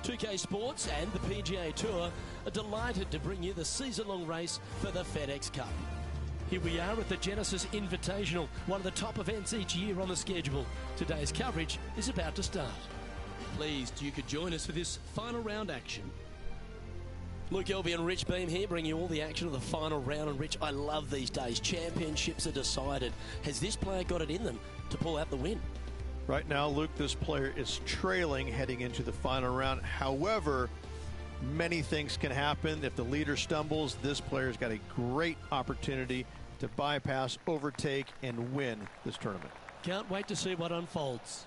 2K Sports and the PGA Tour are delighted to bring you the season-long race for the FedEx Cup. Here we are at the Genesis Invitational, one of the top events each year on the schedule. Today's coverage is about to start. Pleased you could join us for this final round action. Luke Elby and Rich Beam here, bringing you all the action of the final round. And Rich, I love these days. Championships are decided. Has this player got it in them to pull out the win? Right now, Luke, this player is trailing heading into the final round. However, many things can happen. If the leader stumbles, this player's got a great opportunity to bypass, overtake, and win this tournament. Can't wait to see what unfolds.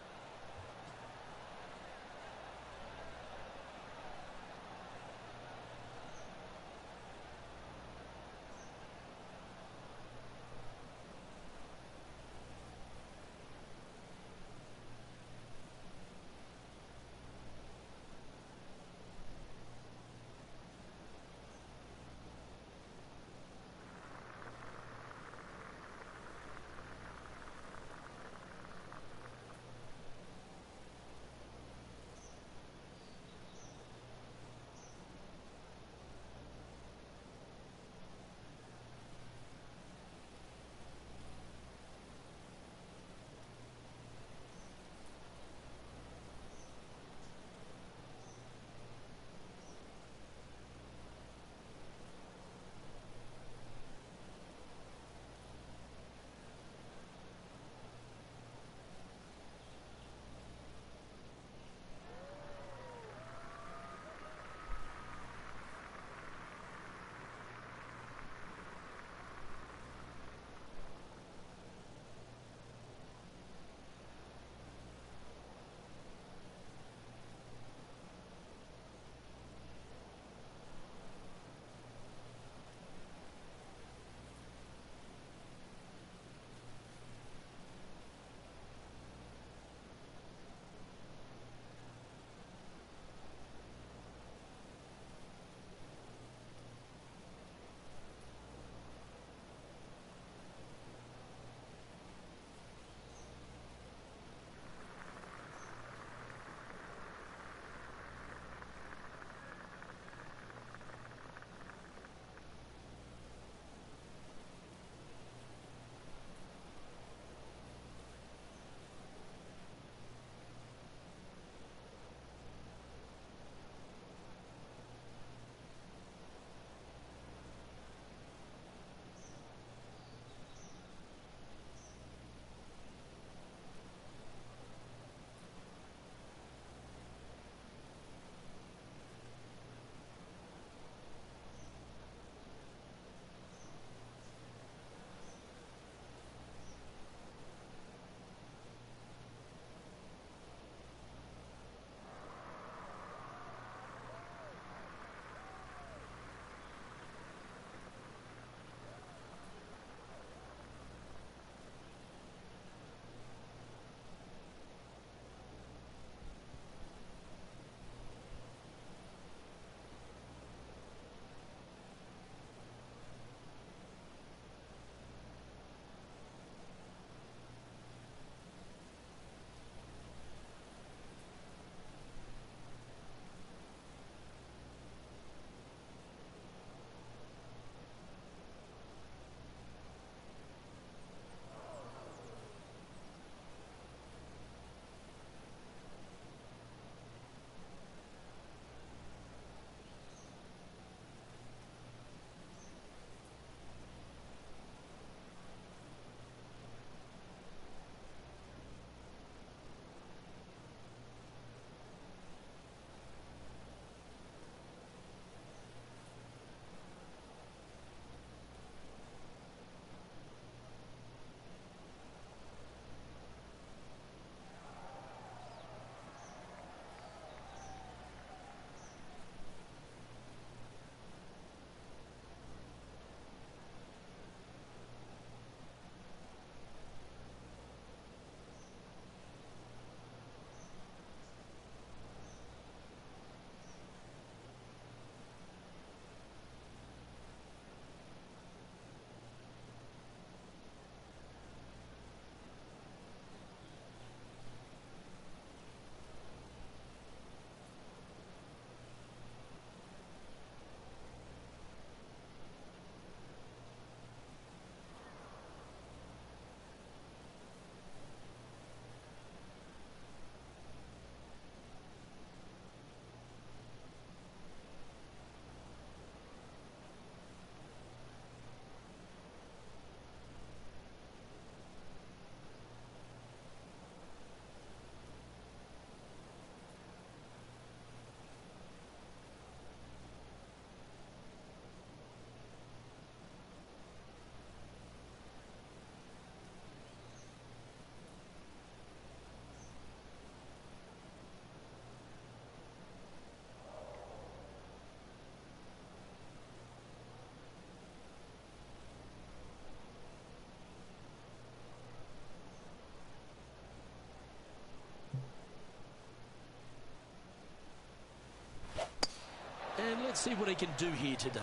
Let's see what he can do here today.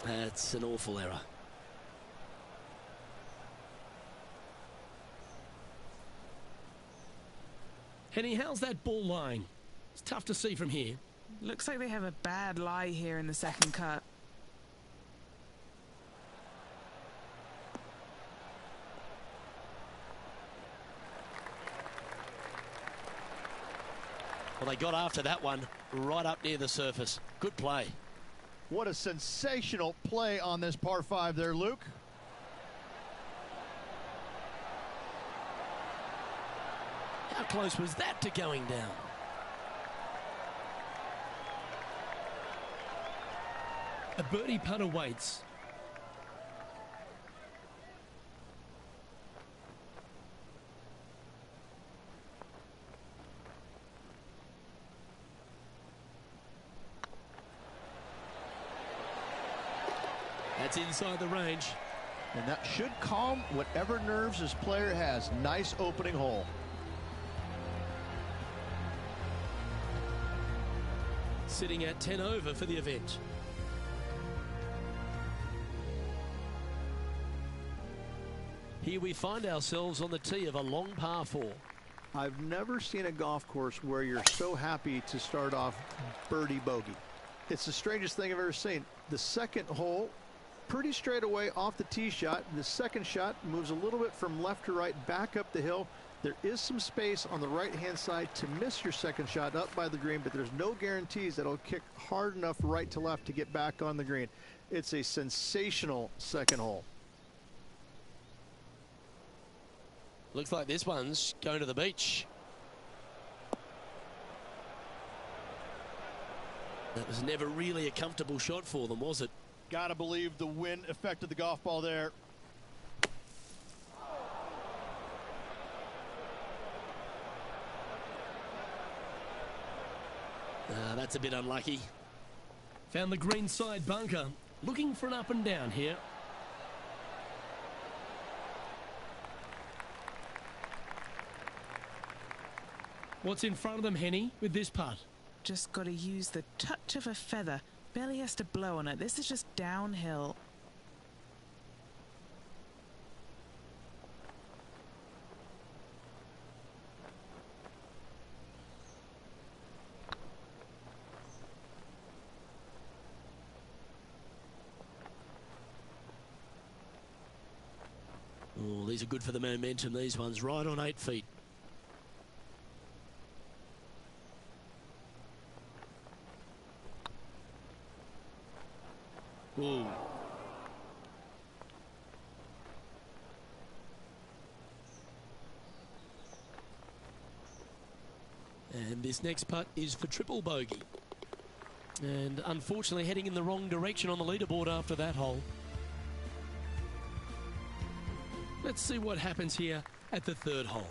That's an awful error. Henny, how's that ball lying? It's tough to see from here. Looks like they have a bad lie here in the second cut. Well, they got after that one right up near the surface. Good play. What a sensational play on this par 5 there, Luke. How close was that to going down? A birdie putt awaits. That's inside the range. And that should calm whatever nerves this player has. Nice opening hole. Sitting at 10 over for the event. Here we find ourselves on the tee of a long par 4. I've never seen a golf course where you're so happy to start off birdie bogey. It's the strangest thing I've ever seen. The second hole, pretty straight away off the tee shot. The second shot moves a little bit from left to right, back up the hill. There is some space on the right-hand side to miss your second shot up by the green, but there's no guarantees that it'll kick hard enough right to left to get back on the green. It's a sensational second hole. Looks like this one's going to the beach. That was never really a comfortable shot for them, was it? Gotta believe the wind affected the golf ball there. That's a bit unlucky. Found the green side bunker. Looking for an up and down here. What's in front of them, Henny, with this putt? Just got to use the touch of a feather. Barely has to blow on it. This is just downhill. Oh, these are good for the momentum, these ones. Right on 8 feet. Ooh. And this next putt is for triple bogey. And unfortunately heading in the wrong direction on the leaderboard after that hole. Let's see what happens here at the third hole.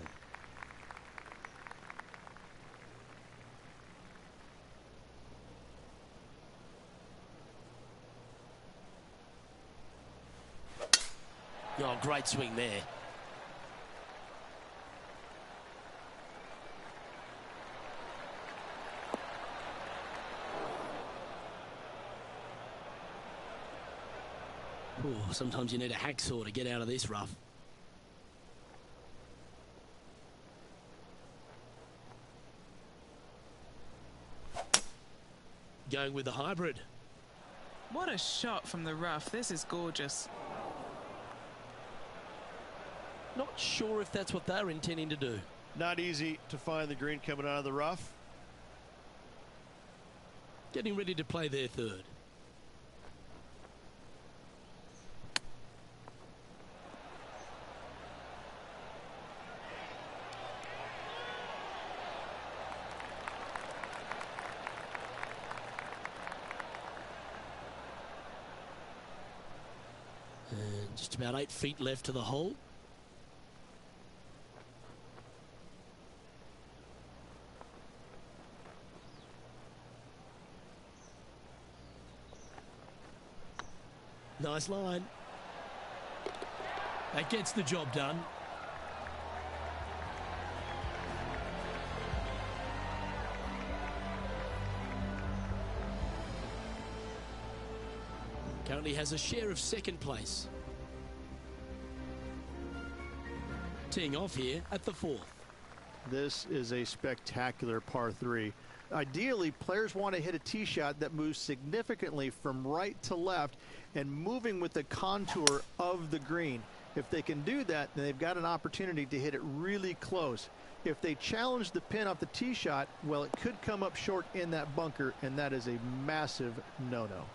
Oh, great swing there. Ooh, sometimes you need a hacksaw to get out of this rough. Going with the hybrid. What a shot from the rough. This is gorgeous. Not sure if that's what they're intending to do. Not easy to find the green coming out of the rough. Getting ready to play their third. And just about 8 feet left to the hole. Nice line. That gets the job done. Currently has a share of second place. Teeing off here at the 4th. This is a spectacular par 3. Ideally, players want to hit a tee shot that moves significantly from right to left and moving with the contour of the green. If they can do that, then they've got an opportunity to hit it really close. If they challenge the pin off the tee shot, well, it could come up short in that bunker, and that is a massive no-no.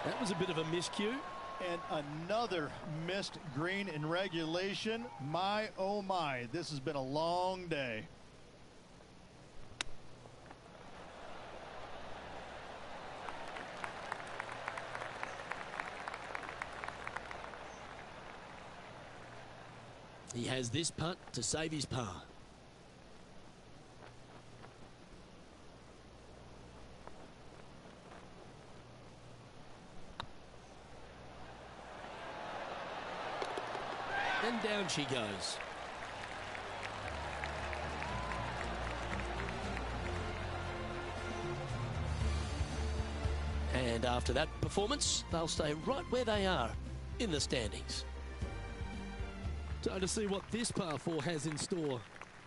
That was a bit of a miscue. And another missed green in regulation. My, oh my, this has been a long day. He has this putt to save his par. And down she goes. And after that performance, they'll stay right where they are in the standings. Time to see what this par 4 has in store.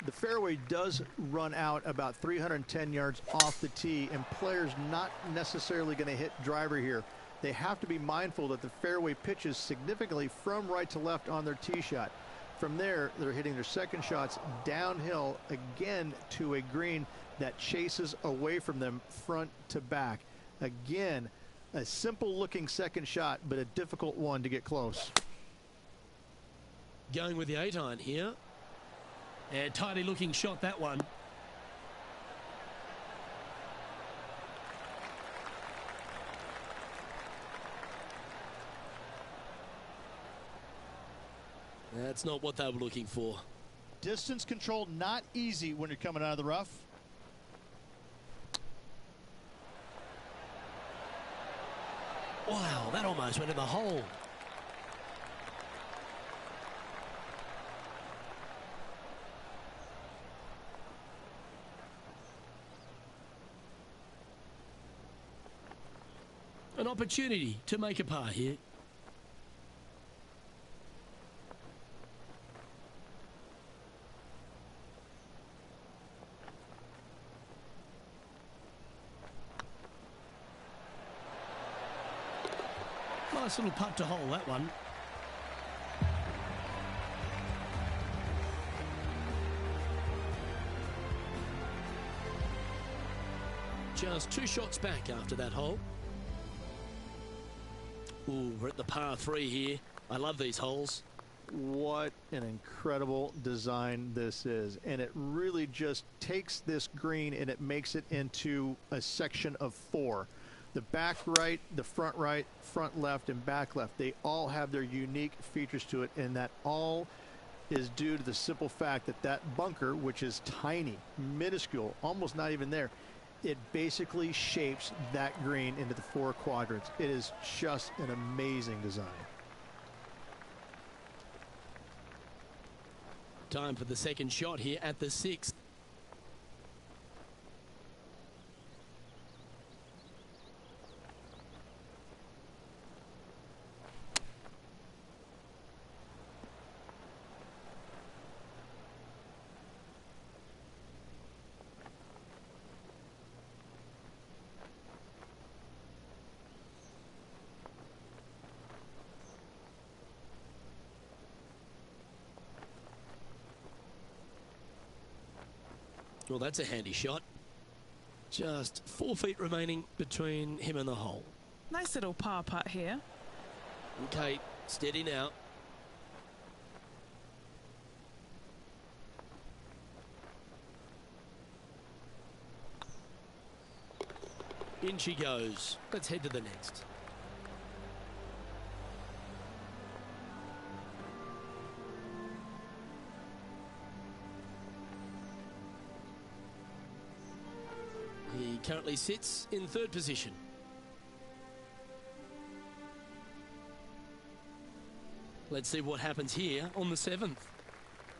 The fairway does run out about 310 yards off the tee, and players not necessarily going to hit driver here. They have to be mindful that the fairway pitches significantly from right to left on their tee shot. From there, they're hitting their second shots downhill again to a green that chases away from them front to back. Again, a simple looking second shot, but a difficult one to get close. Going with the 8-iron here. And tidy looking shot, that one. That's not what they were looking for. Distance control not easy when you're coming out of the rough. Wow, that almost went in the hole. An opportunity to make a par here. Nice little putt to hole, that one. Just 2 shots back after that hole. Ooh, we're at the par 3 here. I love these holes. What an incredible design this is. And it really just takes this green and it makes it into a section of 4. The back right, front left, and back left, they all have their unique features to it, and that all is due to the simple fact that that bunker, which is tiny, minuscule, almost not even there, it basically shapes that green into the 4 quadrants. It is just an amazing design. Time for the second shot here at the 6th. Well, that's a handy shot. Just 4 feet remaining between him and the hole. Nice little par putt here. Okay, steady now. In she goes. Let's head to the next. currently sits in third position. Let's see what happens here on the 7th.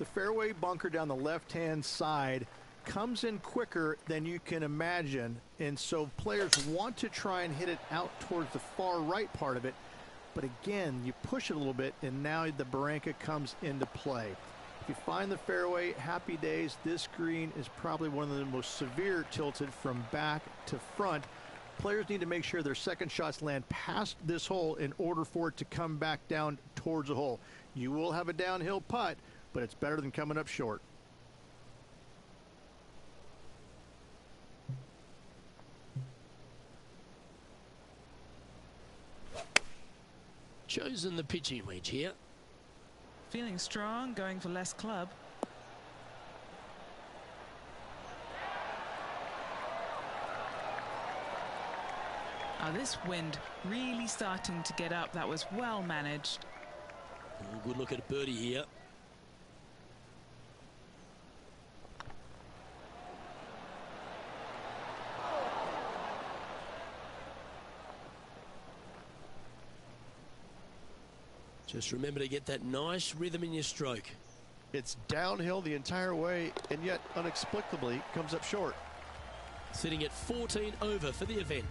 The fairway bunker down the left-hand side comes in quicker than you can imagine, and so players want to try and hit it out towards the far right part of it. But again, you push it a little bit, and now the barranca comes into play. If you find the fairway, happy days. This green is probably one of the most severe tilted from back to front. Players need to make sure their second shots land past this hole in order for it to come back down towards the hole. You will have a downhill putt, but it's better than coming up short. Chosen the pitching wedge here. Feeling strong, going for less club. Oh, this wind really starting to get up. That was well managed. Good look at a birdie here. Just remember to get that nice rhythm in your stroke. It's downhill the entire way, and yet inexplicably comes up short. Sitting at 14 over for the event.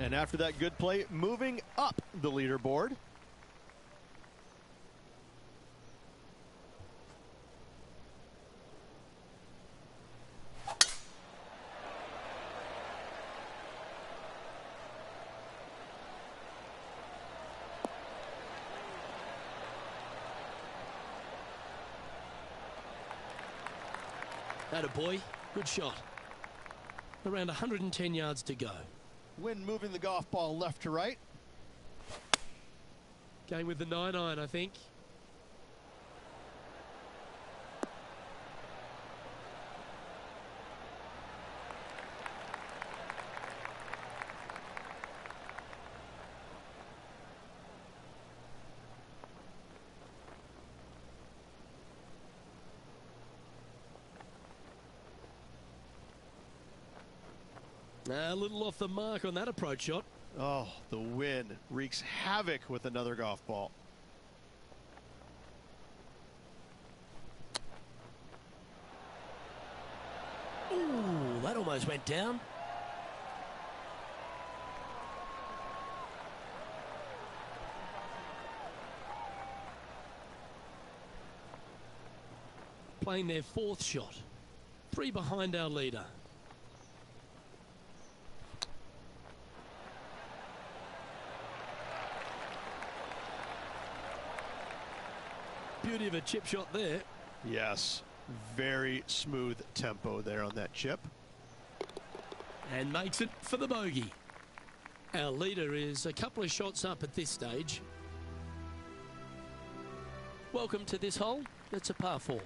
And after that good play, moving up the leaderboard. Attaboy, good shot. Around 110 yards to go. Wind moving the golf ball left to right. Going with the 9-iron, I think. A little off the mark on that approach shot. Oh, the wind wreaks havoc with another golf ball. Ooh, that almost went down. Playing their 4th shot. 3 behind our leader. Beauty of a chip shot there. Yes, very smooth tempo there on that chip. And makes it for the bogey. Our leader is a couple of shots up at this stage. Welcome to this hole. It's a par 4.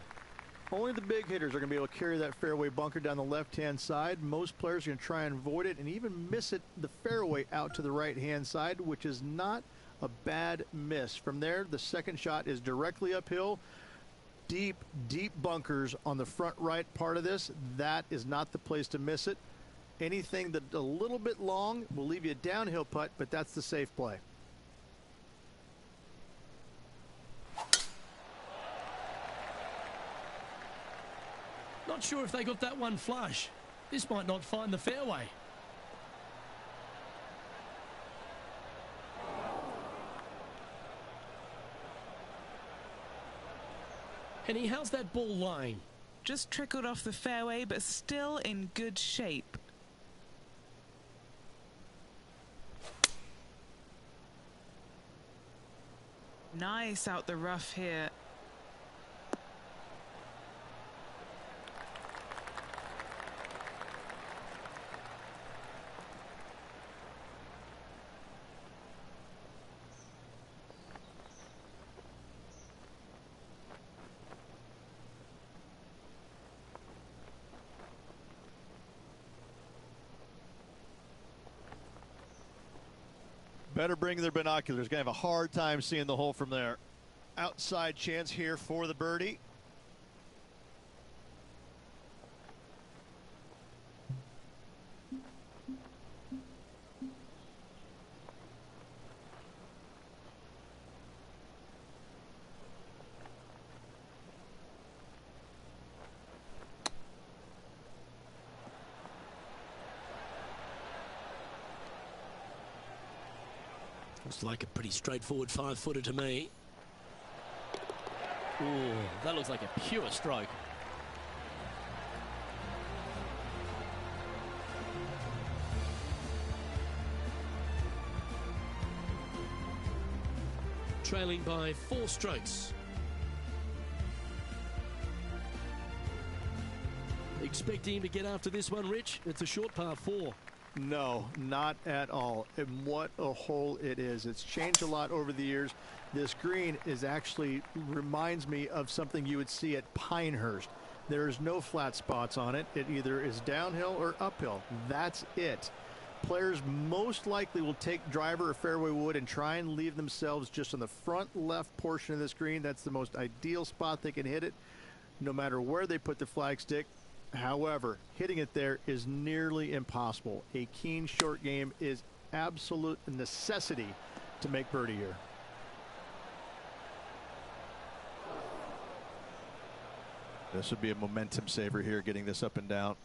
Only the big hitters are going to be able to carry that fairway bunker down the left-hand side. Most players are going to try and avoid it and even miss it the fairway out to the right-hand side, which is not a bad miss. From there, the second shot is directly uphill. Deep, deep bunkers on the front right part of this. That is not the place to miss it. Anything that a little bit long will leave you a downhill putt, but that's the safe play. Not sure if they got that one flush. This might not find the fairway. Henny, how's that ball lying? Just trickled off the fairway, but still in good shape. Nice out the rough here. Better bring their binoculars. Going to have a hard time seeing the hole from there. Outside chance here for the birdie. Looks like a pretty straightforward 5-footer to me. Ooh, that looks like a pure stroke. Trailing by 4 strokes. Expecting him to get after this one, Rich? It's a short par 4. No, not at all. And what a hole it is. It's changed a lot over the years. This green is actually reminds me of something you would see at Pinehurst. There's no flat spots on it. It either is downhill or uphill. That's it. Players most likely will take driver or fairway wood and try and leave themselves just on the front left portion of this green. That's the most ideal spot they can hit it, no matter where they put the flagstick. However, hitting it there is nearly impossible. A keen short game is absolute necessity to make birdie here. This would be a momentum saver here, getting this up and down.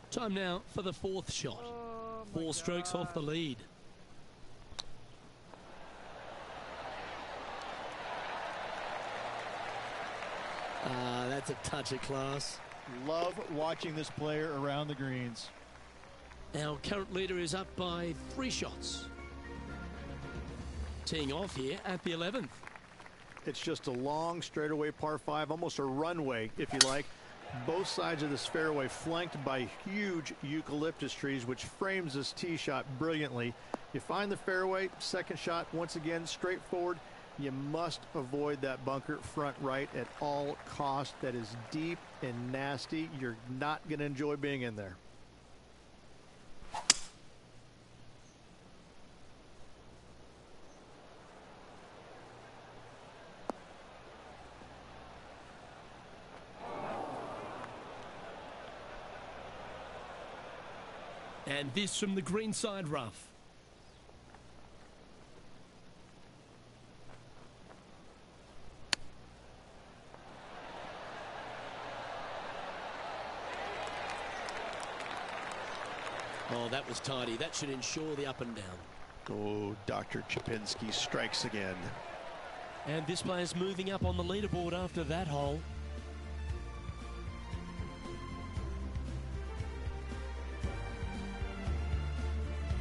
Time now for the 4th shot. 4 strokes off the lead. That's a touch of class. Love watching this player around the greens. Our current leader is up by 3 shots. Teeing off here at the 11th. It's just a long straightaway par 5, almost a runway, if you like. Both sides of this fairway flanked by huge eucalyptus trees, which frames this tee shot brilliantly. You find the fairway, second shot, once again, straightforward. You must avoid that bunker front right at all costs. That is deep and nasty. You're not going to enjoy being in there. And this from the greenside rough. Oh, that was tidy. That should ensure the up and down. Oh, Dr. Chapinski strikes again. And this player's moving up on the leaderboard after that hole.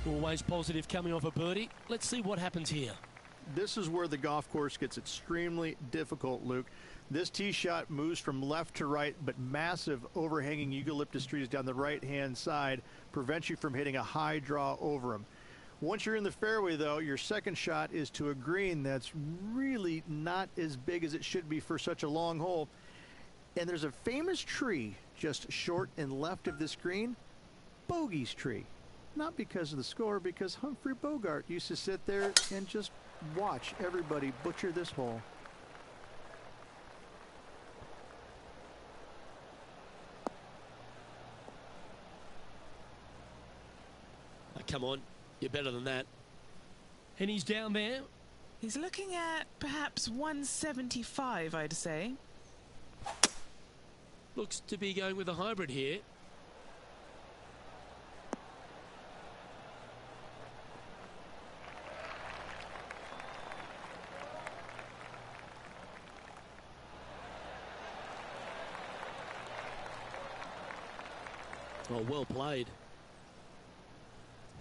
Always positive coming off a birdie. Let's see what happens here. This is where the golf course gets extremely difficult, Luke. This tee shot moves from left to right, but massive overhanging eucalyptus trees down the right-hand side prevents you from hitting a high draw over them. Once you're in the fairway, though, your second shot is to a green that's really not as big as it should be for such a long hole. And there's a famous tree just short and left of this green, Bogey's tree. Not because of the score, because Humphrey Bogart used to sit there and just watch everybody butcher this hole. Oh, come on, you're better than that. And he's down there. He's looking at perhaps 175, I'd say. Looks to be going with a hybrid here. Oh, well played.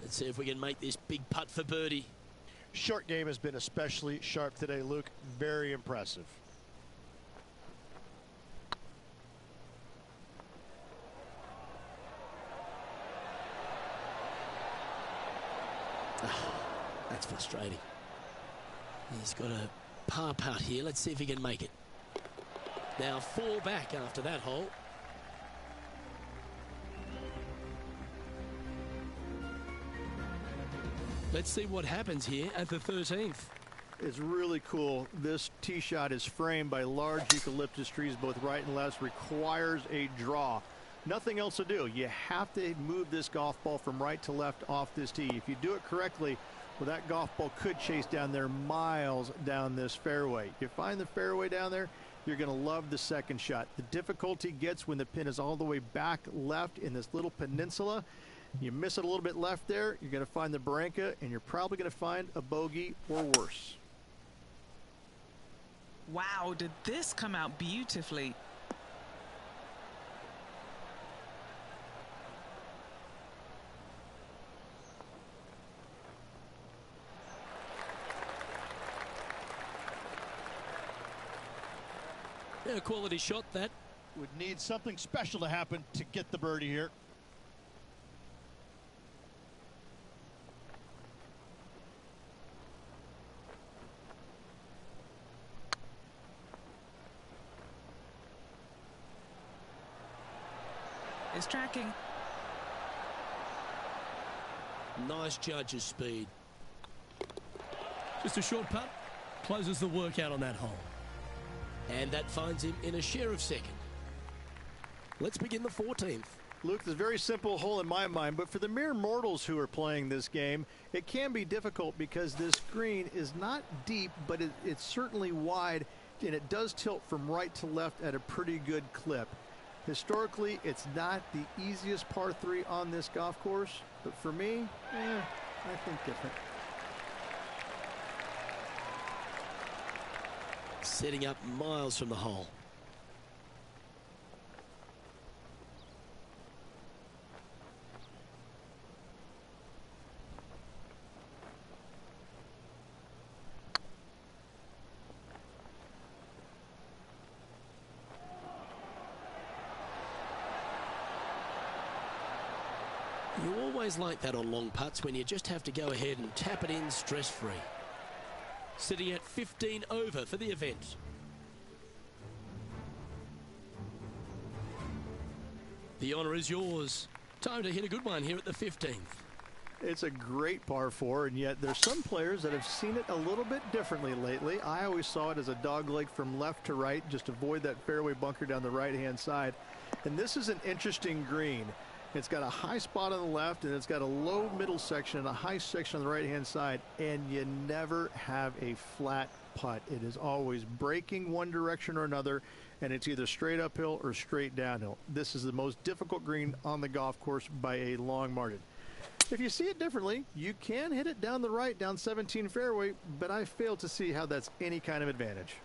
Let's see if we can make this big putt for birdie. Short game has been especially sharp today, Luke. Very impressive. That's frustrating. He's got a par putt here. Let's see if he can make it. Now 4 back after that hole. Let's see what happens here at the 13th. It's really cool. This tee shot is framed by large eucalyptus trees both right and left. Requires a draw. Nothing else to do. You have to move this golf ball from right to left off this tee. If you do it correctly, well, that golf ball could chase down there miles down this fairway. You find the fairway down there, you're going to love the second shot. The difficulty gets when the pin is all the way back left in this little peninsula. You miss it a little bit left there, you're going to find the Barranca, and you're probably going to find a bogey or worse. Wow, did this come out beautifully? Yeah, a quality shot that. Would need something special to happen to get the birdie here. It's tracking. Nice judge's speed. Just a short putt. Closes the work out on that hole. And that finds him in a share of second. Let's begin the 14th. Luke, this is a very simple hole in my mind, but for the mere mortals who are playing this game, it can be difficult because this green is not deep, but it's certainly wide, and it does tilt from right to left at a pretty good clip. Historically, it's not the easiest par 3 on this golf course, but for me, I think different. Setting up miles from the hole. You always like that on long putts when you just have to go ahead and tap it in stress-free. Sitting at 15 over for the event. The honour is yours. Time to hit a good one here at the 15th. It's a great par 4, and yet there's some players that have seen it a little bit differently lately. I always saw it as a dogleg from left to right, just avoid that fairway bunker down the right-hand side. And this is an interesting green. It's got a high spot on the left, and it's got a low middle section and a high section on the right-hand side, and you never have a flat putt. It is always breaking one direction or another, and it's either straight uphill or straight downhill. This is the most difficult green on the golf course by a long margin. If you see it differently, you can hit it down the right, down 17 fairway, but I fail to see how that's any kind of advantage.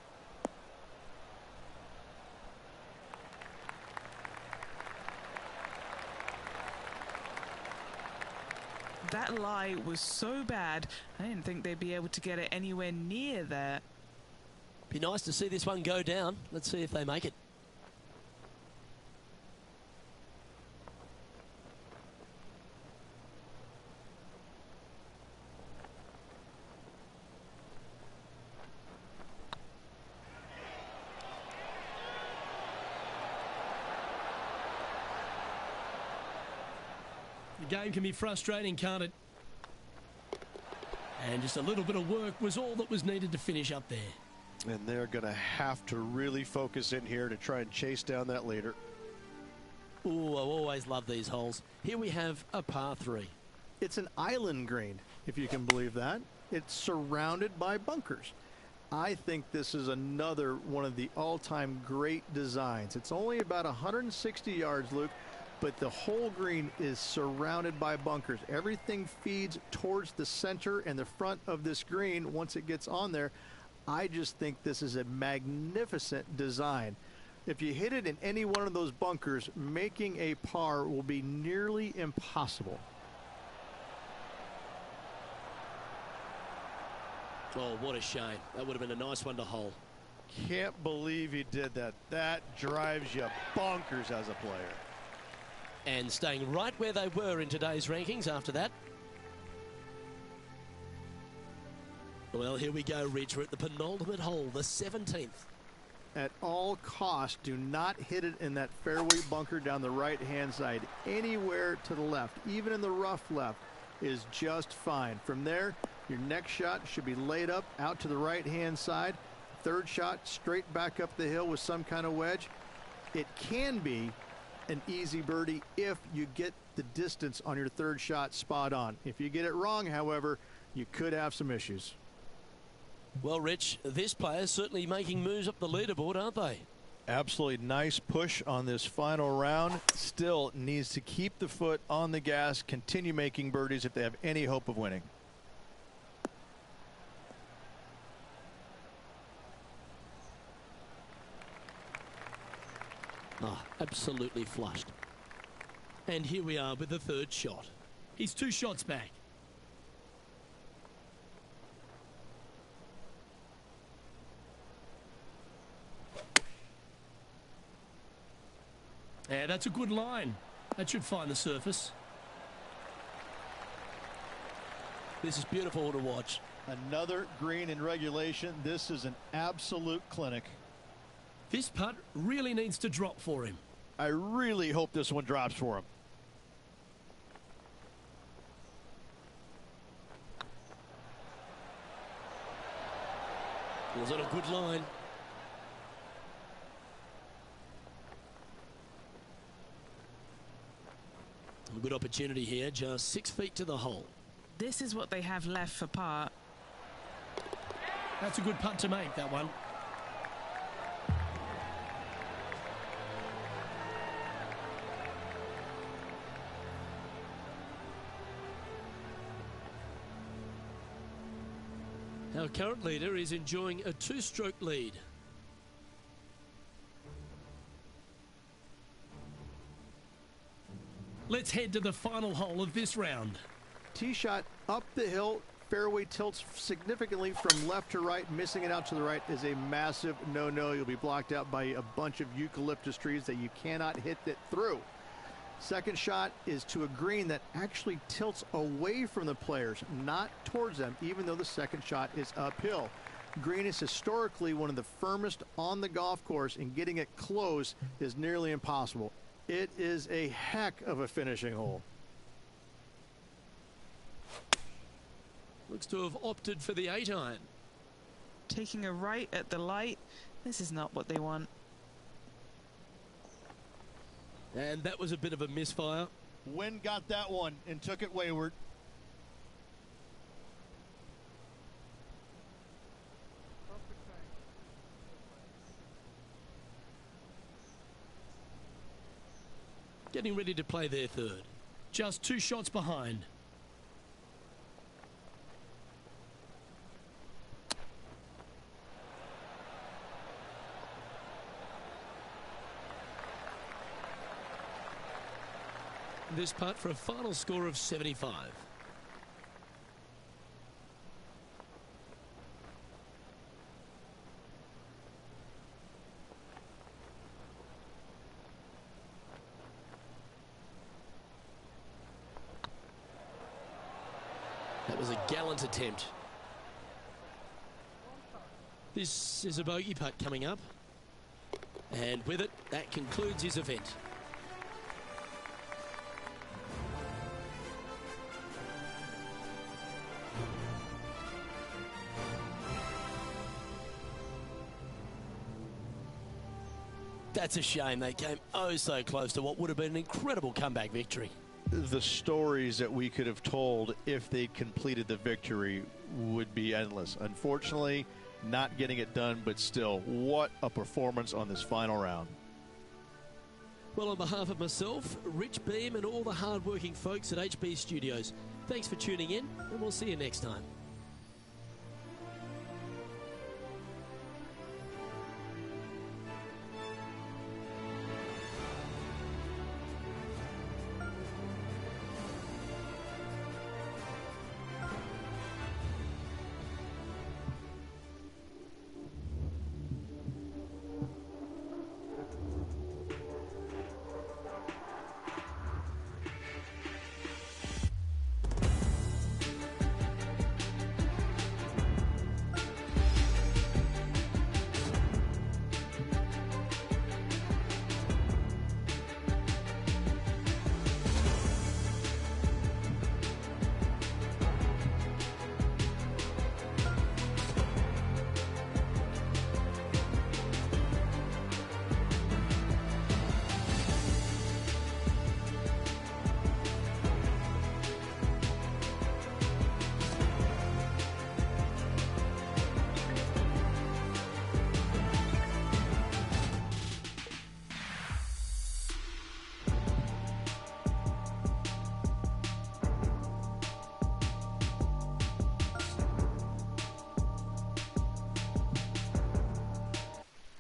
That lie was so bad, I didn't think they'd be able to get it anywhere near there. Be nice to see this one go down. Let's see if they make it. The game can be frustrating, can't it? And just a little bit of work was all that was needed to finish up there. And they're going to have to really focus in here to try and chase down that leader. Ooh, I always love these holes. Here we have a par 3. It's an island green, if you can believe that. It's surrounded by bunkers. I think this is another one of the all-time great designs. It's only about 160 yards, Luke, but the whole green is surrounded by bunkers. Everything feeds towards the center and the front of this green once it gets on there. I just think this is a magnificent design. If you hit it in any one of those bunkers, making a par will be nearly impossible. Oh, what a shame. That would have been a nice one to hole. Can't believe he did that. That drives you bonkers as a player. And staying right where they were in today's rankings after that. Well, here we go, Rich. We're at the penultimate hole, the 17th. At all costs, do not hit it in that fairway bunker down the right-hand side. Anywhere to the left, even in the rough left, is just fine. From there, your next shot should be laid up out to the right-hand side. Third shot, straight back up the hill with some kind of wedge. It can be an easy birdie if you get the distance on your third shot spot on. If you get it wrong, however, you could have some issues. Well, Rich, this player's certainly making moves up the leaderboard, aren't they? Absolutely nice push on this final round. Still needs to keep the foot on the gas, continue making birdies if they have any hope of winning. Oh, absolutely flushed. And here we are with the third shot. He's 2 shots back. Yeah, that's a good line. That should find the surface. This is beautiful to watch. Another green in regulation. This is an absolute clinic. This putt really needs to drop for him. I really hope this one drops for him. Was it a good line? A good opportunity here, just 6 feet to the hole. This is what they have left for par. That's a good putt to make, that one. Our current leader is enjoying a 2-stroke lead. Let's head to the final hole of this round. Tee shot up the hill. Fairway tilts significantly from left to right. Missing it out to the right is a massive no-no. You'll be blocked out by a bunch of eucalyptus trees that you cannot hit it through. Second shot is to a green that actually tilts away from the players, not towards them, even though the second shot is uphill. Green is historically one of the firmest on the golf course, and getting it close is nearly impossible. It is a heck of a finishing hole. Looks to have opted for the 8-iron. Taking a right at the light. This is not what they want. And that was a bit of a misfire. Wind got that one and took it wayward. Getting ready to play their third. Just 2 shots behind. This putt for a final score of 75. That was a gallant attempt. This is a bogey putt coming up. And with it, that concludes his event. That's a shame. They came oh so close to what would have been an incredible comeback victory. The stories that we could have told if they completed the victory would be endless. Unfortunately, not getting it done, but still, what a performance on this final round. Well, on behalf of myself, Rich Beam, and all the hard-working folks at HB Studios, thanks for tuning in, and we'll see you next time.